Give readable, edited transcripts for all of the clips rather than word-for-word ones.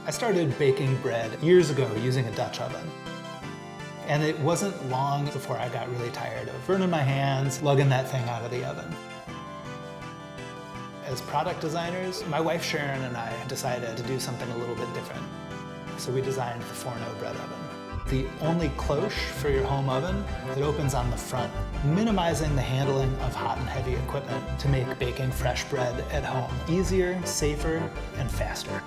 I started baking bread years ago using a Dutch oven. And it wasn't long before I got really tired of burning my hands, lugging that thing out of the oven. As product designers, my wife Sharon and I decided to do something a little bit different. So we designed the Fourneau bread oven. The only cloche for your home oven that opens on the front, minimizing the handling of hot and heavy equipment to make baking fresh bread at home easier, safer, and faster.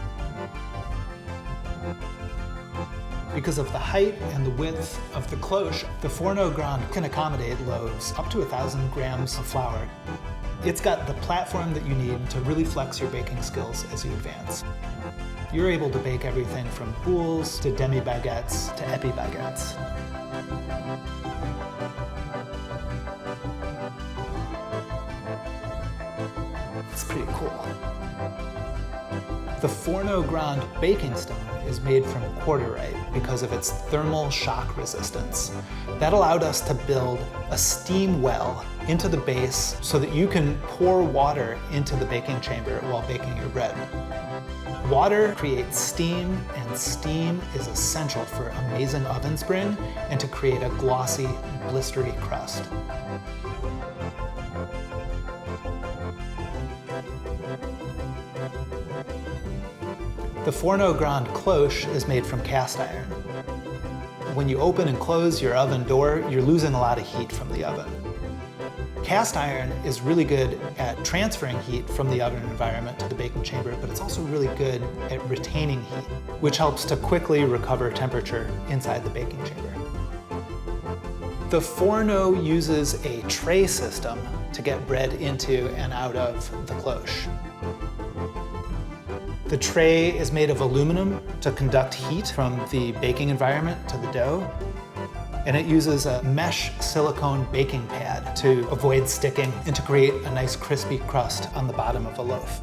Because of the height and the width of the cloche, the Fourneau Grande can accommodate loaves up to 1,000 grams of flour. It's got the platform that you need to really flex your baking skills as you advance. You're able to bake everything from boules to demi-baguettes to epi-baguettes. It's pretty cool. The Fourneau Grande baking stone is made from quarterite because of its thermal shock resistance. That allowed us to build a steam well into the base so that you can pour water into the baking chamber while baking your bread. Water creates steam, and steam is essential for amazing oven spring and to create a glossy, blistery crust. The Fourneau Grande cloche is made from cast iron. When you open and close your oven door, you're losing a lot of heat from the oven. Cast iron is really good at transferring heat from the oven environment to the baking chamber, but it's also really good at retaining heat, which helps to quickly recover temperature inside the baking chamber. The Fourneau uses a tray system to get bread into and out of the cloche. The tray is made of aluminum to conduct heat from the baking environment to the dough. And it uses a mesh silicone baking pad to avoid sticking and to create a nice crispy crust on the bottom of a loaf.